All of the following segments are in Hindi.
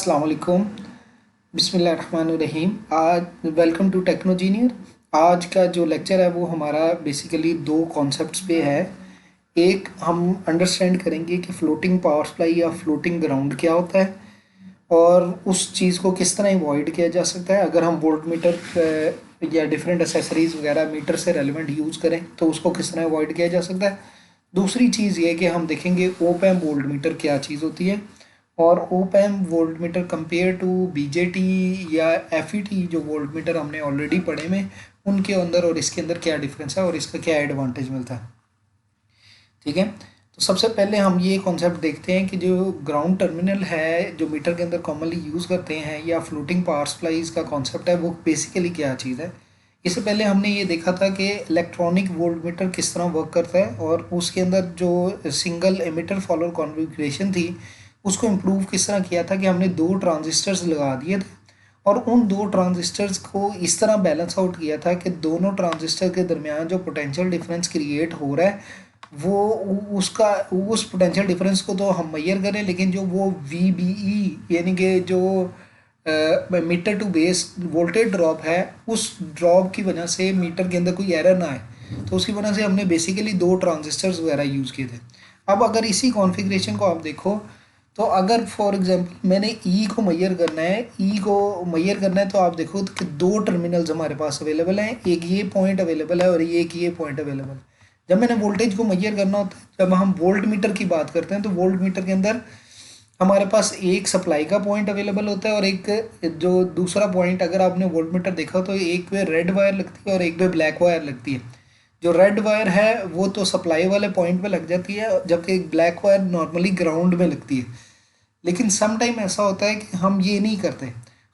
अस्सलाम वालेकुम। बिस्मिल्लाहिर्रहमानिर्रहीम। आज वेलकम टू टेक्नो जीनियर। आज का जो लेक्चर है वो हमारा बेसिकली दो कॉन्सेप्ट्स पे है। एक हम अंडरस्टैंड करेंगे कि फ्लोटिंग पावर सप्लाई या फ्लोटिंग ग्राउंड क्या होता है और उस चीज़ को किस तरह अवॉइड किया जा सकता है। अगर हम वोल्ट मीटर या डिफरेंट एसेसरीज वगैरह मीटर से रेलिवेंट यूज़ करें तो उसको किस तरह अवॉइड किया जा सकता है। दूसरी चीज़ ये कि हम देखेंगे ओप एम्प वोल्ट मीटर क्या चीज़ होती है और op amp volt meter compare to BJT या एफईटी जो वोल्ट मीटर हमने ऑलरेडी पढ़े में उनके अंदर और इसके अंदर क्या डिफरेंस है और इसका क्या एडवांटेज मिलता है। ठीक है, तो सबसे पहले हम ये कॉन्सेप्ट देखते हैं कि जो ग्राउंड टर्मिनल है जो मीटर के अंदर कॉमनली यूज़ करते हैं या फ्लोटिंग पावर सप्लाईज का कॉन्सेप्ट है वो बेसिकली क्या चीज़ है। इससे पहले हमने ये देखा था कि इलेक्ट्रॉनिक वोल्ट मीटर किस तरह वर्क करता है और उसके अंदर जो सिंगल एमिटर फॉलोअर कॉन्फ़िगरेशन थी उसको इम्प्रूव किस तरह किया था कि हमने दो ट्रांजिस्टर्स लगा दिए थे और उन दो ट्रांजिस्टर्स को इस तरह बैलेंस आउट किया था कि दोनों ट्रांजिस्टर के दरमियान जो पोटेंशियल डिफरेंस क्रिएट हो रहा है वो उसका उस पोटेंशियल डिफरेंस को तो हम मैयर करें, लेकिन जो वो वी बी ई यानी कि जो meter to base voltage drop है उस ड्रॉप की वजह से मीटर के अंदर कोई एरर ना आए, तो उसकी वजह से हमने बेसिकली दो ट्रांजिस्टर्स वगैरह यूज़ किए थे। अब अगर इसी कॉन्फ़िगरेशन को आप देखो तो अगर फॉर एग्जांपल मैंने ई को मैयर करना है, ई को मैयर करना है तो आप देखो कि दो टर्मिनल्स हमारे पास अवेलेबल हैं, एक ये पॉइंट अवेलेबल है और एक ये पॉइंट अवेलेबल है। जब मैंने वोल्टेज को मैयर करना होता है, जब हम वोल्ट मीटर की बात करते हैं तो वोल्ट मीटर के अंदर हमारे पास एक सप्लाई का पॉइंट अवेलेबल होता है और एक जो दूसरा पॉइंट, अगर आपने वोल्ट मीटर देखा तो एक पे रेड वायर लगती है और एक पे ब्लैक वायर लगती है। जो रेड वायर है वो तो सप्लाई वाले पॉइंट पे लग जाती है जबकि ब्लैक वायर नॉर्मली ग्राउंड में लगती है। लेकिन सम टाइम ऐसा होता है कि हम ये नहीं करते,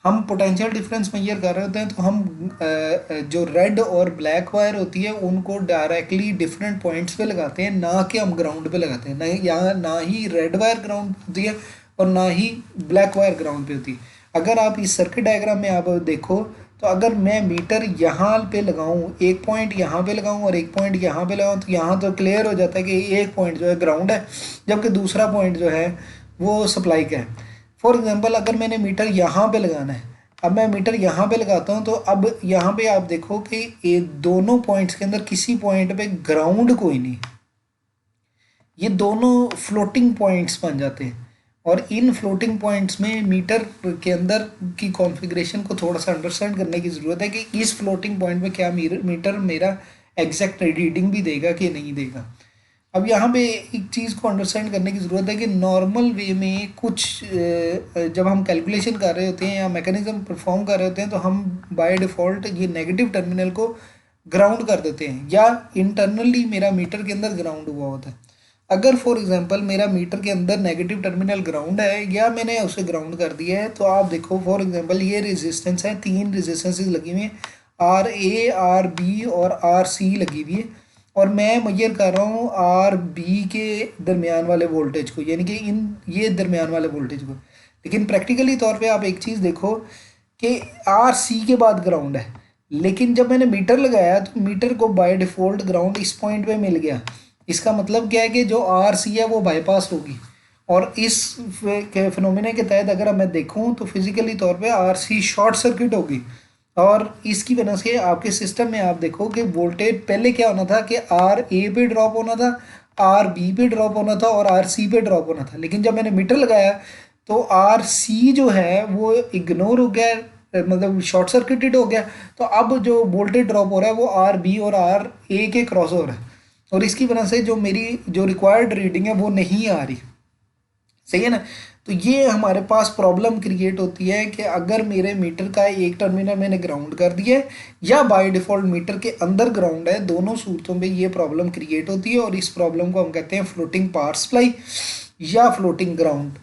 हम पोटेंशियल डिफरेंस मेजर कर रहे होते हैं तो हम जो रेड और ब्लैक वायर होती है उनको डायरेक्टली डिफरेंट पॉइंट्स पे लगाते हैं, ना कि हम ग्राउंड पे लगाते हैं। ना यहाँ ना ही रेड वायर ग्राउंड पे होती है और ना ही ब्लैक वायर ग्राउंड पे होती है। अगर आप इस सर्किट डायग्राम में आप देखो तो अगर मैं मीटर यहाँ पे लगाऊँ, एक पॉइंट यहाँ पे लगाऊँ और एक पॉइंट यहाँ पे लगाऊँ तो यहाँ तो क्लियर हो जाता है कि एक पॉइंट जो है ग्राउंड है जबकि दूसरा पॉइंट जो है वो सप्लाई का है। फॉर एग्जांपल अगर मैंने मीटर यहाँ पे लगाना है, अब मैं मीटर यहाँ पे लगाता हूँ तो अब यहाँ पे आप देखो कि ये दोनों पॉइंट्स के अंदर किसी पॉइंट पे ग्राउंड कोई नहीं, ये दोनों फ्लोटिंग पॉइंट्स बन जाते हैं। और इन फ्लोटिंग पॉइंट्स में मीटर के अंदर की कॉन्फ़िगरेशन को थोड़ा सा अंडरस्टैंड करने की ज़रूरत है कि इस फ्लोटिंग पॉइंट में क्या मीटर मेरा एग्जैक्ट रीडिंग भी देगा कि नहीं देगा। अब यहाँ पे एक चीज़ को अंडरस्टैंड करने की ज़रूरत है कि नॉर्मल वे में कुछ जब हम कैलकुलेशन कर रहे होते हैं या मैकेनिज्म परफॉर्म कर रहे होते हैं तो हम बाय डिफ़ॉल्ट ये नेगेटिव टर्मिनल को ग्राउंड कर देते हैं या इंटरनली मेरा मीटर के अंदर ग्राउंड हुआ होता है। अगर फॉर एग्जांपल मेरा मीटर के अंदर नेगेटिव टर्मिनल ग्राउंड है या मैंने उसे ग्राउंड कर दिया है तो आप देखो फॉर एग्जांपल ये रेजिस्टेंस है, तीन रेजिस्टेंसेस लगी हुई हैं, आर ए आर बी और आर सी लगी हुई है और मैं मेजर कर रहा हूँ आर बी के दरमियान वाले वोल्टेज को, यानी कि इन ये दरमियान वाले वोल्टेज को। लेकिन प्रैक्टिकली तौर पे आप एक चीज़ देखो कि आर सी के बाद ग्राउंड है, लेकिन जब मैंने मीटर लगाया तो मीटर को बाय डिफ़ॉल्ट ग्राउंड इस पॉइंट पे मिल गया। इसका मतलब क्या है कि जो आर सी है वो बाईपास होगी और इस फिनोमिना के तहत अगर मैं देखूँ तो फिजिकली तौर पे आर सी शॉर्ट सर्किट होगी और इसकी वजह से आपके सिस्टम में आप देखो कि वोल्टेज पहले क्या होना था कि आर ए पे ड्रॉप होना था, आर बी पे ड्रॉप होना था और आर सी पे ड्रॉप होना था। लेकिन जब मैंने मीटर लगाया तो आर सी जो है वो इग्नोर हो गया, मतलब शॉर्ट सर्किटेड हो गया। तो अब जो वोल्टेज ड्रॉप हो रहा है वो आर बी और आर ए के क्रॉस हो रहा है और इसकी वजह से जो मेरी जो रिक्वायर्ड रीडिंग है वो नहीं आ रही। सही है ना। तो ये हमारे पास प्रॉब्लम क्रिएट होती है कि अगर मेरे मीटर का एक टर्मिनल मैंने ग्राउंड कर दिया है या बाय डिफ़ॉल्ट मीटर के अंदर ग्राउंड है, दोनों सूरतों में ये प्रॉब्लम क्रिएट होती है और इस प्रॉब्लम को हम कहते हैं फ्लोटिंग पावर सप्लाई या फ्लोटिंग ग्राउंड।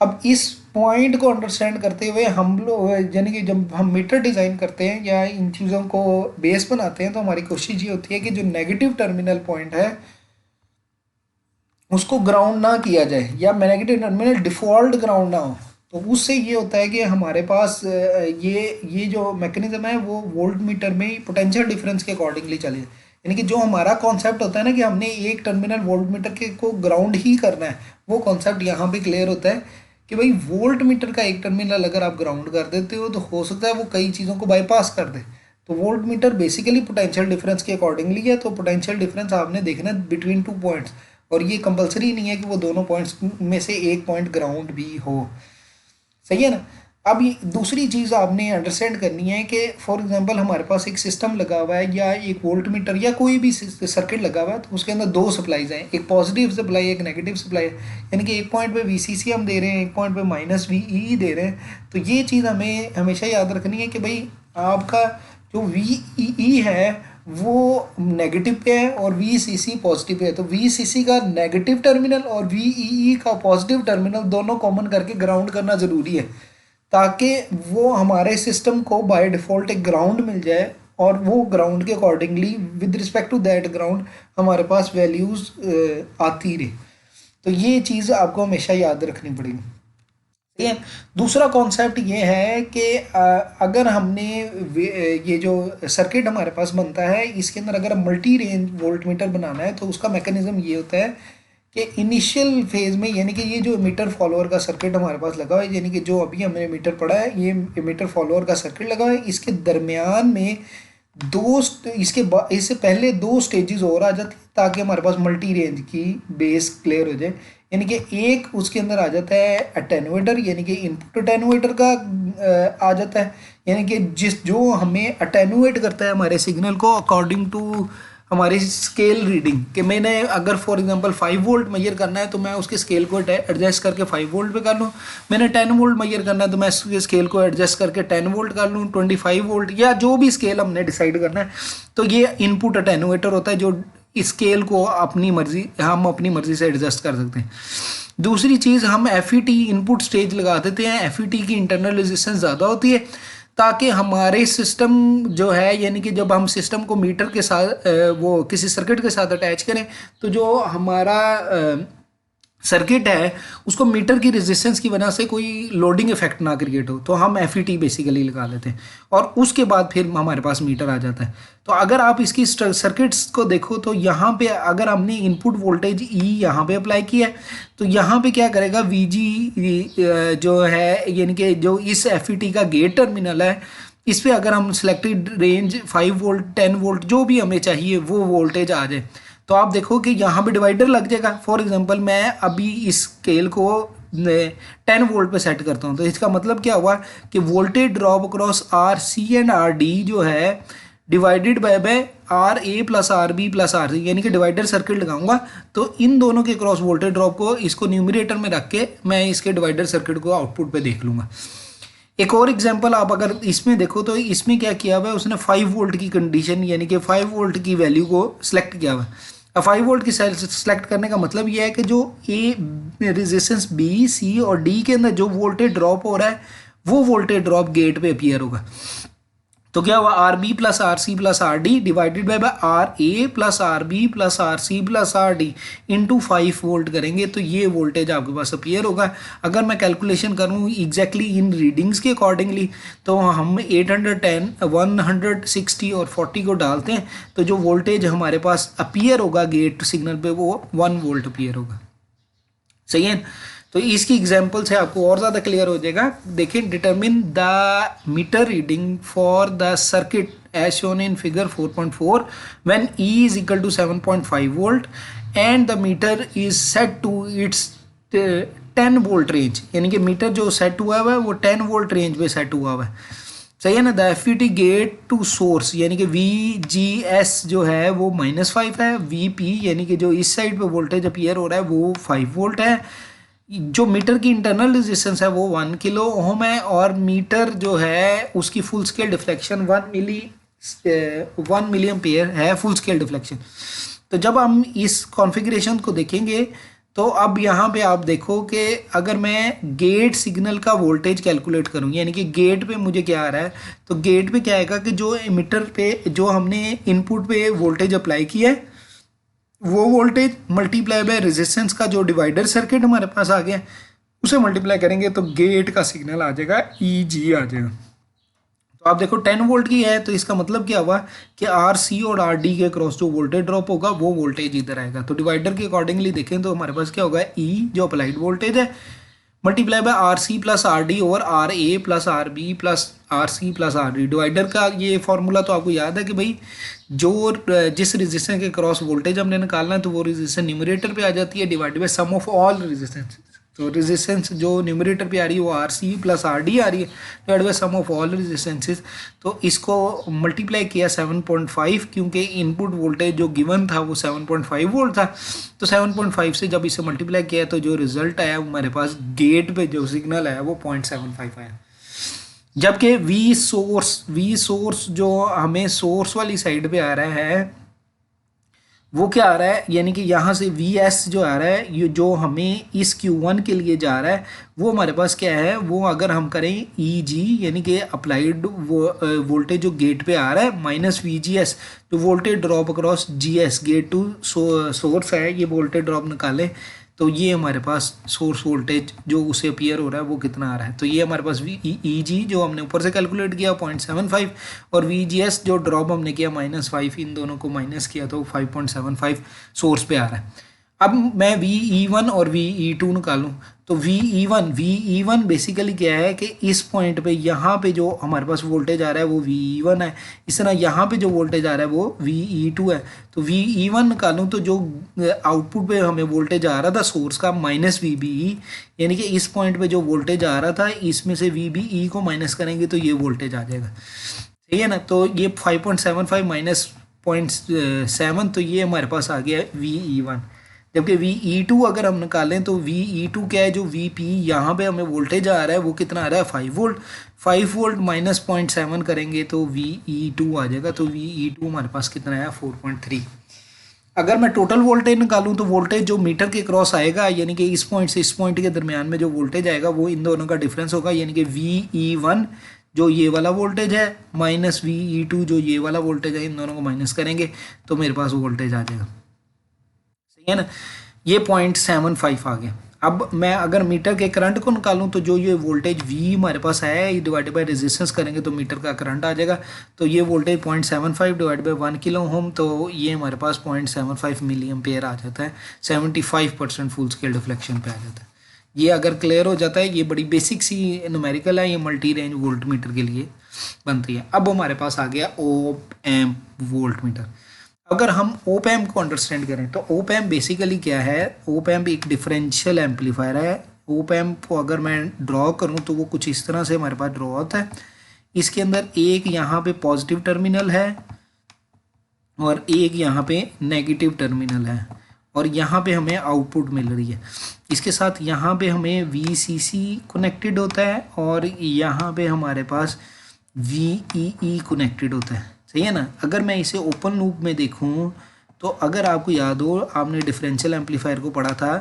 अब इस पॉइंट को अंडरस्टैंड करते हुए हम लोग यानी कि जब हम मीटर डिज़ाइन करते हैं या इन चीज़ों को बेस बनाते हैं तो हमारी कोशिश ये होती है कि जो नेगेटिव टर्मिनल पॉइंट है उसको ग्राउंड ना किया जाए या नेगेटिव टर्मिनल डिफ़ॉल्ट ग्राउंड ना हो। तो उससे ये होता है कि हमारे पास ये जो मैकेनिज्म है वो वोल्ट मीटर में पोटेंशियल डिफरेंस के अकॉर्डिंगली चले, यानी कि जो हमारा कॉन्सेप्ट होता है ना कि हमने एक टर्मिनल वोल्ट मीटर के को ग्राउंड ही करना है, वो कॉन्सेप्ट यहाँ पे क्लियर होता है कि भाई वोल्ट मीटर का एक टर्मिनल अगर आप ग्राउंड कर देते हो तो हो सकता है वो कई चीज़ों को बाईपास कर दे। तो volt meter basically potential difference के अकॉर्डिंगली है, तो पोटेंशियल डिफरेंस आपने देखना बिटवीन टू पॉइंट्स, और ये कंपलसरी नहीं है कि वो दोनों पॉइंट्स में से एक पॉइंट ग्राउंड भी हो। सही है ना। अब ये दूसरी चीज़ आपने अंडरस्टैंड करनी है कि फॉर एग्जांपल हमारे पास एक सिस्टम लगा हुआ है या एक वोल्ट मीटर या कोई भी सर्किट लगा हुआ है, तो उसके अंदर दो सप्लाईज हैं, एक पॉजिटिव सप्लाई एक नेगेटिव सप्लाई है। यानी कि एक पॉइंट पे वीसीसी हम दे रहे हैं, एक पॉइंट पे माइनस वीई दे रहे हैं। तो ये चीज़ हमें हमेशा याद रखनी है कि भाई आपका जो वीई है वो नेगेटिव पे है और वीसीसी पॉजिटिव पे है। तो वीसीसी का नेगेटिव टर्मिनल और वीई का पॉजिटिव टर्मिनल दोनों कॉमन करके ग्राउंड करना ज़रूरी है, ताकि वो हमारे सिस्टम को बाय डिफ़ॉल्ट एक ग्राउंड मिल जाए और वो ग्राउंड के accordingly with respect to that ground हमारे पास वैल्यूज़ आती रहे। तो ये चीज़ आपको हमेशा याद रखनी पड़ेगी। ठीक है। दूसरा कॉन्सेप्ट ये है कि अगर हमने ये जो सर्किट हमारे पास बनता है इसके अंदर अगर मल्टी रेंज वोल्ट मीटर बनाना है तो उसका मैकेनिज्म ये होता है कि इनिशियल फेज में, यानी कि ये जो मीटर फॉलोअर का सर्किट हमारे पास लगा हुआ है, यानी कि जो अभी हमने मीटर पढ़ा है ये मीटर फॉलोअर का सर्किट लगा हुआ है, इसके दरमियान में इससे पहले दो स्टेजेस और आ जाती है ताकि हमारे पास मल्टी रेंज की बेस क्लियर हो जाए। यानी कि एक उसके अंदर आ जाता है अटेनुएटर, यानी कि इनपुट अटेनुएटर का आ जाता है, यानी कि जो हमें अटेनुएट करता है हमारे सिग्नल को अकॉर्डिंग टू हमारी स्केल रीडिंग। कि मैंने अगर फॉर एग्जांपल 5 वोल्ट मेजर करना है तो मैं उसके स्केल को एडजस्ट करके 5 वोल्ट पे कर लूँ। मैंने 10 वोल्ट मेजर करना है तो मैं उसके स्केल को एडजस्ट करके 10 वोल्ट कर लूँ, 25 वोल्ट या जो भी स्केल हमने डिसाइड करना है। तो ये इनपुट अटेनुएटर होता है जो स्केल को हम अपनी मर्जी से एडजस्ट कर सकते हैं। दूसरी चीज़, हम FET इनपुट स्टेज लगा देते हैं। FET की इंटरनल रेजिस्टेंस ज़्यादा होती है ताकि हमारे सिस्टम जो है, यानी कि जब हम सिस्टम को मीटर के साथ वो किसी सर्किट के साथ अटैच करें तो जो हमारा सर्किट है उसको मीटर की रेजिस्टेंस की वजह से कोई लोडिंग इफेक्ट ना क्रिएट हो, तो हम FET बेसिकली लगा लेते हैं और उसके बाद फिर हमारे पास मीटर आ जाता है। तो अगर आप इसकी सर्किट्स को देखो तो यहाँ पे अगर हमने इनपुट वोल्टेज E यहाँ पे अप्लाई किया है तो यहाँ पे क्या करेगा, VG जो है यानी कि जो इस FET का गेट टर्मिनल है इस पर अगर हम सिलेक्टेड रेंज 5 वोल्ट 10 वोल्ट जो भी हमें चाहिए वो वोल्टेज आ जाए तो आप देखो कि यहाँ पे डिवाइडर लग जाएगा। फॉर एग्जांपल मैं अभी इस स्केल को 10 वोल्ट पे सेट करता हूँ तो इसका मतलब क्या हुआ कि voltage drop across RC and RD जो है divided bye RA plus RB plus RC, यानी कि डिवाइडर सर्किट लगाऊंगा तो इन दोनों के क्रॉस वोल्टेज ड्रॉप को इसको न्यूमरेटर में रख के मैं इसके डिवाइडर सर्किट को आउटपुट पे देख लूँगा। एक और एग्जांपल आप अगर इसमें देखो तो इसमें क्या किया हुआ है, उसने 5 वोल्ट की कंडीशन यानी कि 5 वोल्ट की वैल्यू को सिलेक्ट किया हुआ है। अब 5 वोल्ट की सेलेक्ट करने का मतलब यह है कि जो ए रेजिस्टेंस B C और D के अंदर जो वोल्टेज ड्रॉप हो रहा है वो वोल्टेज ड्रॉप गेट पे अपीयर होगा। तो क्या हुआ, RB plus RC plus RD divided by RA plus RB plus RC plus RD into 5 volt करेंगे तो ये वोल्टेज आपके पास अपीयर होगा। अगर मैं कैलकुलेशन करूँ एग्जैक्टली इन रीडिंग्स के अकॉर्डिंगली तो हम 810 160 और 40 को डालते हैं तो जो वोल्टेज हमारे पास अपीयर होगा गेट सिग्नल पे वो 1 वोल्ट अपीयर होगा। सही है। तो इसकी एग्जांपल से आपको और ज़्यादा क्लियर हो जाएगा। देखिए, determine the meter reading for the circuit as shown in figure 4.4 when E is equal to 7.5 volt and the meter is set to its 10 volt range, यानी कि मीटर जो सेट हुआ हुआ है वो 10 वोल्ट रेंज पे सेट हुआ हुआ है। सही है ना। The FET gate to source यानी कि VGS जो है वो -5 है, VP यानी कि जो इस साइड पे वोल्टेज अपीयर हो रहा है वो 5 वोल्ट है, जो मीटर की इंटरनल रेजिस्टेंस है वो 1 किलो ओम है और मीटर जो है उसकी full scale deflection 1 milli ampere है फुल स्केल डिफ्लेक्शन। तो जब हम इस कॉन्फ़िगरेशन को देखेंगे तो अब यहाँ पे आप देखो कि अगर मैं गेट सिग्नल का वोल्टेज कैलकुलेट करूँ यानी कि गेट पे मुझे क्या आ रहा है तो गेट पे क्या आएगा कि जो मीटर पे जो हमने इनपुट पे वोल्टेज अप्लाई किया है वो वोल्टेज मल्टीप्लाई बाय रेजिस्टेंस का जो डिवाइडर सर्किट हमारे पास आ गया उसे मल्टीप्लाई करेंगे तो गेट का सिग्नल आ जाएगा EG आ जाएगा। तो आप देखो 10 वोल्ट की है तो इसका मतलब क्या हुआ कि RC और RD के क्रॉस जो वोल्टेज ड्रॉप होगा वो वोल्टेज इधर आएगा। तो डिवाइडर के अकॉर्डिंगली देखें तो हमारे पास क्या होगा, E जो अप्लाइड वोल्टेज है multiply by R C plus R D over R A plus R B plus R C plus R D. Divider का ये फॉर्मूला तो आपको याद है कि भाई जो जिस रेजिस्टेंस के क्रॉस वोल्टेज हमने निकालना है तो वो रेजिस्टेंस न्यूमरेटर पे आ जाती है divided by sum of all resistance. तो रेजिस्टेंस जो न्यूमरेटर पे आ रही है वो R C plus R D आ रही है divided by sum of all resistances. तो इसको मल्टीप्लाई किया 7.5 क्योंकि इनपुट वोल्टेज जो गिवन था वो 7.5 वोल्ट था। तो 7.5 से जब इसे मल्टीप्लाई किया तो जो रिजल्ट आया हमारे पास गेट पे जो सिग्नल आया वो 0.75 आया। जबकि वी सोर्स जो हमें सोर्स वाली साइड पे आ रहा है वो क्या आ रहा है, यानी कि यहाँ से वी एस जो आ रहा है ये जो हमें इस Q1 के लिए जा रहा है वो हमारे पास क्या है, वो अगर हम करें ई जी यानी कि अप्लाइड वोल्टेज जो गेट पे आ रहा है माइनस वी जी एस जो voltage drop across G S gate to source है, ये वोल्टेज ड्रॉप निकालें तो ये हमारे पास सोर्स वोल्टेज जो उसे अपीयर हो रहा है वो कितना आ रहा है। तो ये हमारे पास ई जी जो हमने ऊपर से कैलकुलेट किया 0.75 और वी जी एस जो ड्रॉप हमने किया -5, इन दोनों को माइनस किया तो 5.75 सोर्स पे आ रहा है। अब मैं वी ई वन और वी ई टू निकालूँ तो वी ई वन बेसिकली क्या है कि इस पॉइंट पे यहाँ पे जो हमारे पास वोल्टेज आ रहा है वो वी ई वन है, इस तरह यहाँ पे जो वोल्टेज आ रहा है वो वी ई टू है। तो वी ई वन निकालूँ तो जो आउटपुट पे हमें वोल्टेज आ रहा था सोर्स का माइनस वी बी ई, यानी कि इस पॉइंट पे जो वोल्टेज आ रहा था इसमें से वी बी ई को माइनस करेंगे तो ये वोल्टेज आ जाएगा, ठीक है ना। तो ये 5.75 माइनस 0.7 तो ये हमारे पास आ गया वी ई वन। जबकि वी ई टू अगर हम निकालें तो वी ई टू क्या है, जो वी पी यहाँ पे हमें वोल्टेज आ रहा है वो कितना आ रहा है 5 वोल्ट माइनस 0.7 करेंगे तो वी ई टू आ जाएगा। तो वी ई टू हमारे पास कितना है 4.3। अगर मैं टोटल वोल्टेज निकालूं तो वोल्टेज जो मीटर के क्रॉस आएगा यानी कि इस पॉइंट से इस पॉइंट के दरमियान में जो वोल्टेज आएगा वो इन दोनों का डिफरेंस होगा, यानी कि वी ई वन जो ये वाला वोल्टेज है माइनस वी ई टू जो ये वाला वोल्टेज है, इन दोनों को माइनस करेंगे तो मेरे पास वोल्टेज आ जाएगा, सही है ना। ये 0.75 आ गया। अब मैं अगर मीटर के करंट को निकालूं तो जो ये वोल्टेज V हमारे पास है ये डिवाइडेड बाय रेजिस्टेंस करेंगे तो मीटर का करंट आ जाएगा। तो ये voltage 0.75 divide by 1 kilo ohm तो ये हमारे पास 0.75 मिली एम्पेयर आ जाता है। 75% फुल स्केल डिफ्लेक्शन पे आ जाता है। ये अगर क्लियर हो जाता है, ये बड़ी बेसिक सी न्यूमेरिकल है, ये मल्टी रेंज वोल्ट मीटर के लिए बनती है। अब हमारे पास आ गया ओप एम्प वोल्ट मीटर। अगर हम ओप एम्प को अंडरस्टैंड करें तो ओप एम्प बेसिकली क्या है, ओप एम्प एक डिफरेंशियल एम्पलीफायर है। ओप एम्प को अगर मैं ड्रॉ करूं तो वो कुछ इस तरह से हमारे पास ड्रॉ होता है। इसके अंदर एक यहाँ पे पॉजिटिव टर्मिनल है और एक यहाँ पे नेगेटिव टर्मिनल है और यहाँ पे हमें आउटपुट मिल रही है। इसके साथ यहाँ पे हमें VCC कनेक्टेड होता है और यहाँ पे हमारे पास VEE कनेक्टेड होता है, सही है ना। अगर मैं इसे ओपन लूप में देखूं तो अगर आपको याद हो आपने डिफरेंशियल एम्पलीफायर को पढ़ा था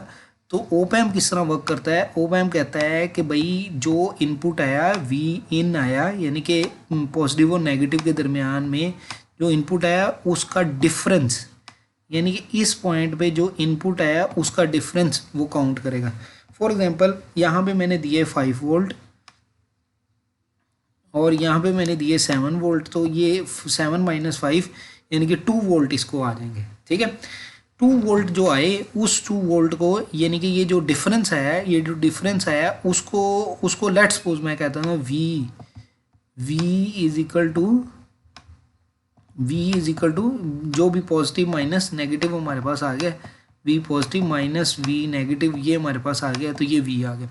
तो ओप एम्प किस तरह वर्क करता है। ओप एम्प कहता है कि भाई जो इनपुट आया वी इन आया यानी कि पॉजिटिव और नेगेटिव के दरमियान में जो इनपुट आया उसका डिफरेंस, यानी कि इस पॉइंट पे जो इनपुट आया उसका डिफरेंस वो काउंट करेगा। फॉर एग्जांपल यहाँ पे मैंने दिए 5 वोल्ट और यहाँ पे मैंने दिए 7 वोल्ट, तो ये 7 माइनस 5 यानी कि 2 वोल्ट इसको आ जाएंगे, ठीक है। 2 वोल्ट जो आए उस 2 वोल्ट को यानी कि ये जो डिफरेंस है, ये जो डिफरेंस है उसको लेट्स सपोज मैं कहता हूँ V इज इक्वल टू जो भी पॉजिटिव माइनस नेगेटिव हमारे पास आ गया, V positive minus V negative ये हमारे पास आ गया तो ये V आ गया।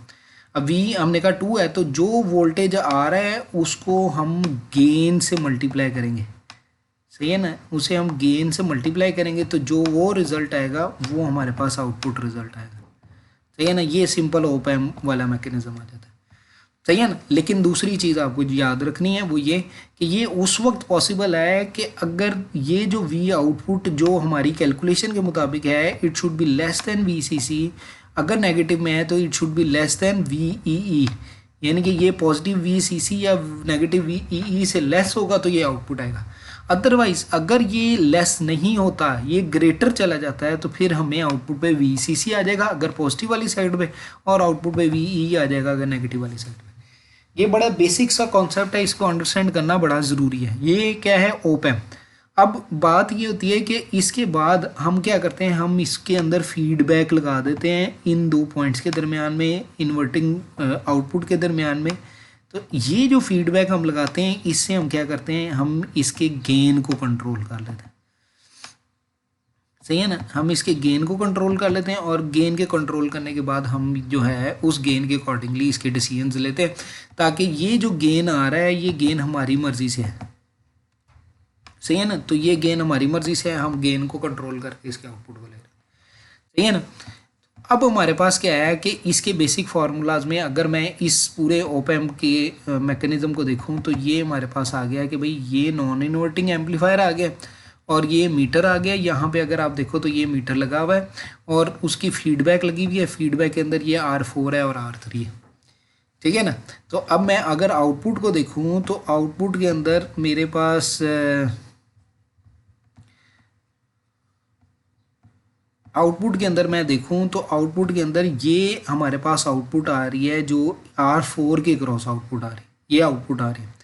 अब V हमने कहा 2 है तो जो वोल्टेज आ रहा है उसको हम गेन से मल्टीप्लाई करेंगे, सही है ना। उसे हम गेन से मल्टीप्लाई करेंगे तो जो वो रिजल्ट आएगा वो हमारे पास आउटपुट रिजल्ट आएगा, सही है ना। ये सिंपल ओप एम्प वाला मैकेनिज्म आ जाता है, सही है ना। लेकिन दूसरी चीज़ आपको याद रखनी है वो ये कि ये उस वक्त पॉसिबल है कि अगर ये जो V आउटपुट जो हमारी कैलकुलेशन के मुताबिक है it should be less than VCC, अगर नेगेटिव में है तो it should be less than VEE, यानी कि ये पॉजिटिव VCC या नेगेटिव VEE से लेस होगा तो ये आउटपुट आएगा। अदरवाइज अगर ये लेस नहीं होता ये ग्रेटर चला जाता है तो फिर हमें आउटपुट पे VCC आ जाएगा अगर पॉजिटिव वाली साइड पे और आउटपुट पे VEE आ जाएगा अगर नेगेटिव वाली साइड पे। ये बड़ा बेसिक सा कॉन्सेप्ट है, इसको अंडरस्टैंड करना बड़ा ज़रूरी है। ये क्या है ओप एम्प। अब बात ये होती है कि इसके बाद हम क्या करते हैं, हम इसके अंदर फीडबैक लगा देते हैं इन दो पॉइंट्स के दरमियान में, इन्वर्टिंग आउटपुट के दरमियान में। तो ये जो फीडबैक हम लगाते हैं इससे हम क्या करते हैं, हम इसके गेन को कंट्रोल कर लेते हैं। सही है ना, हम इसके गेन को कंट्रोल कर लेते हैं और गेन के कंट्रोल करने के बाद हम जो है उस गेन के अकॉर्डिंगली इसके डिसीजंस लेते हैं, ताकि ये जो गेन आ रहा है ये गेन हमारी मर्ज़ी से है। सही है ना, तो ये गेन हमारी मर्ज़ी से है, हम गेन को कंट्रोल करके इसके आउटपुट को ले रहे हैं। सही है ना। अब हमारे पास क्या है कि इसके बेसिक फार्मूलाज में अगर मैं इस पूरे ओप एम्प के मैकेनिज़्म को देखूं तो ये हमारे पास आ गया कि भाई ये नॉन इन्वर्टिंग एम्पलीफायर आ गया और ये मीटर आ गया। यहाँ पे अगर आप देखो तो ये मीटर लगा हुआ है और उसकी फीडबैक लगी हुई है, फीडबैक के अंदर ये R4 है और R3 है। ठीक है ना। तो अब मैं अगर आउटपुट को देखूँ तो आउटपुट के अंदर मेरे पास आउटपुट के अंदर मैं देखूं तो आउटपुट के अंदर ये हमारे पास आउटपुट आ रही है जो R4 के क्रॉस आउटपुट आ रही है, ये आउटपुट आ रही है।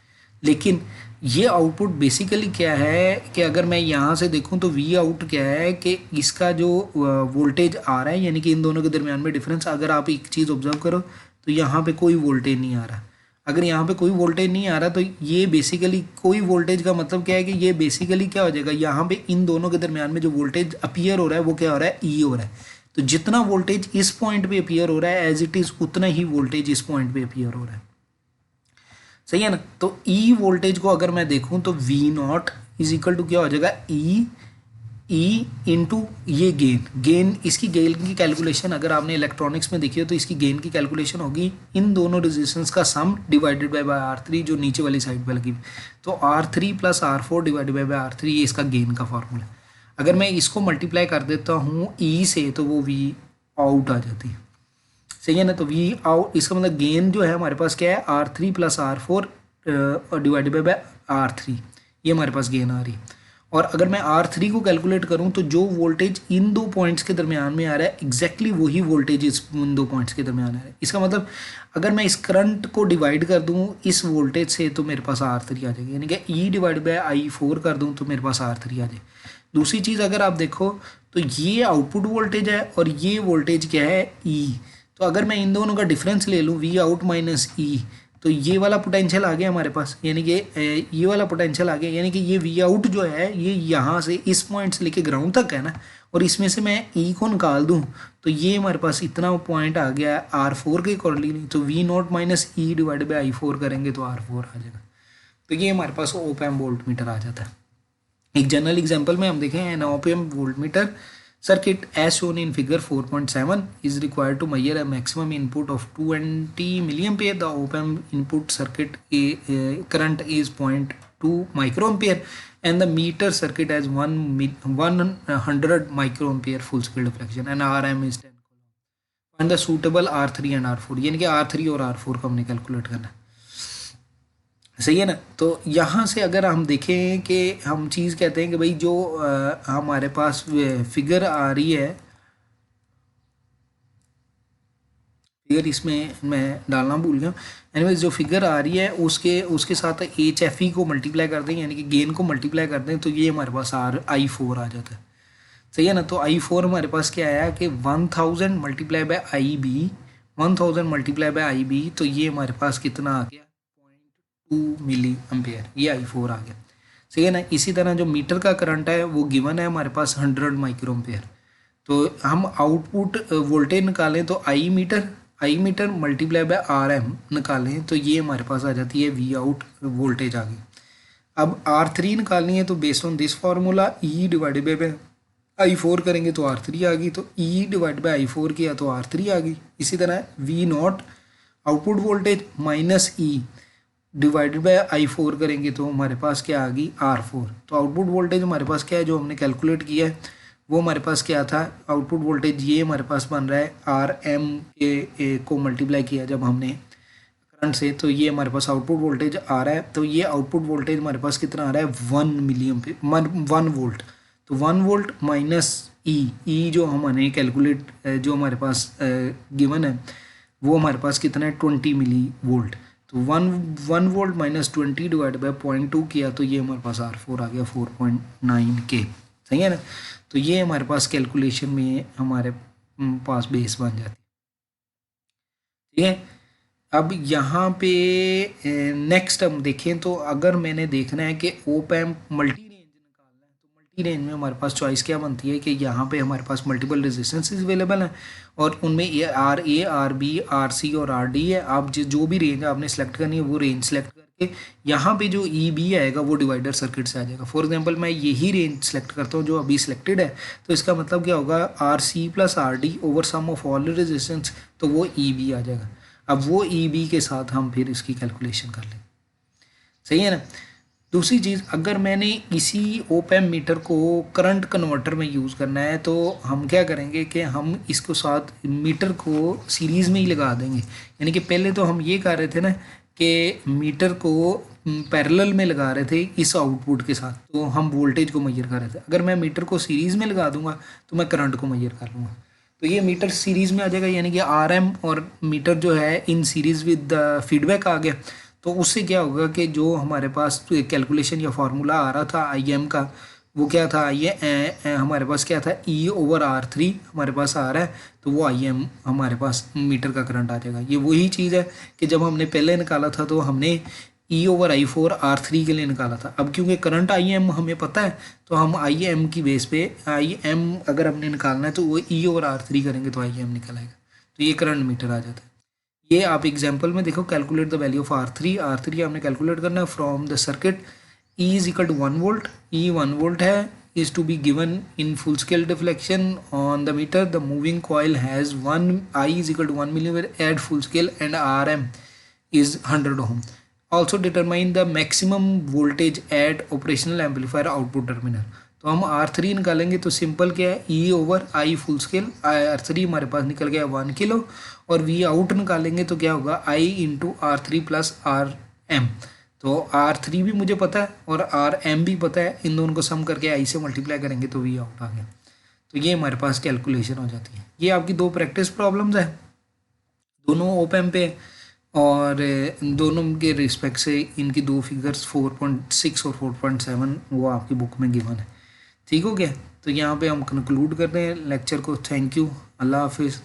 लेकिन ये आउटपुट बेसिकली क्या है कि अगर मैं यहाँ से देखूं तो वी आउट क्या है कि इसका जो वोल्टेज आ रहा है, यानी कि इन दोनों के दरमियान में डिफरेंस, अगर आप एक चीज़ ऑब्जर्व करो तो यहाँ पे कोई वोल्टेज नहीं आ रहा। अगर यहाँ पे कोई वोल्टेज नहीं आ रहा तो ये बेसिकली कोई वोल्टेज का मतलब क्या है कि ये बेसिकली क्या हो जाएगा, यहाँ पे इन दोनों के दरमियान में जो वोल्टेज अपीयर हो रहा है वो क्या हो रहा है, ई हो रहा है। तो जितना वोल्टेज इस पॉइंट पे अपीयर हो रहा है एज इट इज़ उतना ही वोल्टेज इस पॉइंट पे अपीयर हो रहा है। सही है ना। तो ई वोल्टेज को अगर मैं देखूँ तो V naught is equal to क्या हो जाएगा, ई इंटू ये गेन इसकी गेन की कैलकुलेशन अगर आपने इलेक्ट्रॉनिक्स में देखी हो तो इसकी गेन की कैलकुलेशन होगी इन दोनों रेजिस्टेंस का सम डिवाइडेड बाय R3 जो नीचे वाली साइड पे लगी। तो R3 + R4 divided by R3 ये इसका गेन का फॉर्मूला। अगर मैं इसको मल्टीप्लाई कर देता हूँ ई से तो वो वी आउट आ जाती है। सही है ना। तो वी आउट इसका मतलब गेन जो है हमारे पास क्या है, R3 + R4 divided by R3 ये हमारे पास गेन आ रही है। और अगर मैं R3 को कैलकुलेट करूं तो जो वोल्टेज इन दो पॉइंट्स के दरमियान में आ रहा है एग्जैक्टली वही वोल्टेज इन दो पॉइंट्स के दरमियान आ रहा है। इसका मतलब अगर मैं इस करंट को डिवाइड कर दूं इस वोल्टेज से तो मेरे पास R3 आ जाएगी, यानी कि E डिवाइड बाय I4 कर दूं तो मेरे पास R3 आ जाए। दूसरी चीज़ अगर आप देखो तो ये आउटपुट वोल्टेज है और ये वोल्टेज क्या है, E। तो अगर मैं इन दोनों का डिफरेंस ले लूँ वी आउट माइनस ई, तो ये वाला पोटेंशियल आ गया हमारे पास, यानी कि ये वाला पोटेंशियल आ गया, यानी कि ये वी आउट जो है ये यहाँ से इस पॉइंट से लेके ग्राउंड तक है ना, और इसमें से मैं ई को निकाल दूँ तो ये हमारे पास इतना पॉइंट आ गया R4 के अकॉर्डिंगली। तो V naught minus E divide by I4 करेंगे तो R4 आ जाएगा। तो ये हमारे पास ओप एम्प वोल्ट मीटर आ जाता है। एक जनरल एग्जाम्पल में हम देखें an op amp volt meter circuit as shown in figure 4.7 is required to measure a maximum input of 20 milliampere. The op-amp input circuit current is 0.2 microampere and the meter circuit has 100 microampere full scale deflection and Rm is 10 coulomb. Find the suitable R3 and R4, यानी कि R3 और R4 को हमने कैलकुलेट करना है। सही है ना। तो यहाँ से अगर हम देखें कि हम चीज़ कहते हैं कि भाई जो हमारे पास फिगर आ रही है, फिगर इसमें मैं डालना भूल गया, एनीवेज जो फिगर आ रही है उसके साथ HFE को मल्टीप्लाई कर दें, यानी कि गेन को मल्टीप्लाई कर दें तो ये हमारे पास I4 आ जाता है। सही है ना। तो I4 हमारे पास क्या आया कि 1000 multiply by IB, 1000 multiply by IB, तो ये हमारे पास कितना आ गया 2 मिली एम्पेयर, ये I4 आ गया। सही है ना। इसी तरह जो मीटर का करंट है वो गिवन है हमारे पास 100 माइक्रो एम्पेयर। तो हम आउटपुट वोल्टेज निकालें तो आई मीटर मल्टीप्लाई बाय RM निकालें तो ये हमारे पास आ जाती है वी आउट वोल्टेज आ गई। अब R3 निकालनी है तो based on this formula E divided by I4 करेंगे तो R3 आ गई, तो E डिवाइड बाय I4 किया तो R3 आ गई। इसी तरह V naught output voltage minus E divided by I4 करेंगे तो हमारे पास क्या आ गई R4। तो आउटपुट वोल्टेज हमारे पास क्या है जो हमने कैलकुलेट किया है वो हमारे पास क्या था, आउटपुट वोल्टेज ये हमारे पास बन रहा है RM को मल्टीप्लाई किया जब हमने करंट से, तो ये हमारे पास आउटपुट वोल्टेज आ रहा है। तो ये आउटपुट वोल्टेज हमारे पास कितना आ रहा है 1 मिलीएम्पियर 1 वोल्ट। तो 1 वोल्ट माइनस ई जो हमने कैलकुलेट जो हमारे पास गिवन है वो हमारे पास कितना है 20 मिली वोल्ट। तो 1 वोल्ट माइनस 20 डिवाइड बाई 0.2 किया तो ये हमारे पास R4 आ गया 4.9K। सही है ना। तो ये हमारे पास कैलकुलेशन में हमारे पास बेस बन जाती है। ठीक है। अब यहाँ पे नेक्स्ट हम देखें तो अगर मैंने देखना है कि ओप एम्प मल्टी रेंज निकालना है तो मल्टी रेंज में हमारे पास चॉइस क्या बनती है कि यहाँ पे हमारे पास मल्टीपल रेजिस्टेंसेस अवेलेबल हैं और उनमें ये आर बी आर सी और आर डी है। आप जो भी रेंज आपने सेलेक्ट करनी है वो रेंज सेलेक्ट करके यहाँ पे जो ई बी आएगा वो डिवाइडर सर्किट से आ जाएगा। फॉर एग्जांपल मैं यही रेंज सेलेक्ट करता हूँ जो अभी सिलेक्टेड है, तो इसका मतलब क्या होगा R C plus R D over sum of all resistance, तो वो ई बी आ जाएगा। अब वो ई बी के साथ हम फिर इसकी कैलकुलेशन कर लें। सही है ना। दूसरी चीज़, अगर मैंने इसी ओप एम्प मीटर को करंट कन्वर्टर में यूज़ करना है तो हम क्या करेंगे कि हम इसको साथ मीटर को सीरीज़ में ही लगा देंगे। यानी कि पहले तो हम ये कर रहे थे ना कि मीटर को पैरेलल में लगा रहे थे इस आउटपुट के साथ, तो हम वोल्टेज को मेजर कर रहे थे। अगर मैं मीटर को सीरीज़ में लगा दूंगा तो मैं करंट को मेजर कर लूँगा, तो ये मीटर सीरीज़ में आ जाएगा। यानी कि आर एम और मीटर जो है इन सीरीज़ विद फीडबैक आ गया। तो उससे क्या होगा कि जो हमारे पास कैलकुलेशन या फार्मूला आ रहा था आई एम का, वो क्या था, ये हमारे पास क्या था ई ओवर आर थ्री हमारे पास आ रहा है, तो वो आई एम हमारे पास मीटर का करंट आ जाएगा। ये वही चीज़ है कि जब हमने पहले निकाला था तो हमने E over I four R three के लिए निकाला था। अब क्योंकि करंट आई एम हमें पता है तो हम आई एम की बेस पे आई एम अगर हमने निकालना है तो वो ई ओवर आर थ्री करेंगे तो आई एम निकल आएगा, तो ये करंट मीटर आ जाता है। ये आप एग्जाम्पल में देखो, calculate the value of R three हमने कैलकुलेट करना है from the circuit. E is equal to 1 volt, E 1 volt है, is to be given in full scale deflection on the meter. The moving coil has 1 I is equal to 1 millimeter at full scale and RM is 100 ohm. Also determine the maximum voltage at operational amplifier output terminal. तो हम R3 निकालेंगे तो सिंपल क्या है, E over I full scale, R3 हमारे पास निकल गया 1 किलो, और V आउट निकालेंगे तो क्या होगा I into R3 plus RM। तो R3 भी मुझे पता है और RM भी पता है, इन दोनों को सम करके I से मल्टीप्लाई करेंगे तो V आउट आ गया। तो ये हमारे पास कैलकुलेशन हो जाती है। ये आपकी दो प्रैक्टिस प्रॉब्लम्स है, दोनों ओप एम्प पे, और दोनों के रिस्पेक्ट से इनकी दो फिगर्स 4.6 और 4.7 वो आपकी बुक में गिवन है। ठीक हो गया। तो यहाँ पे हम कंक्लूड करते हैं लेक्चर को। थैंक यू, अल्लाह हाफिज़।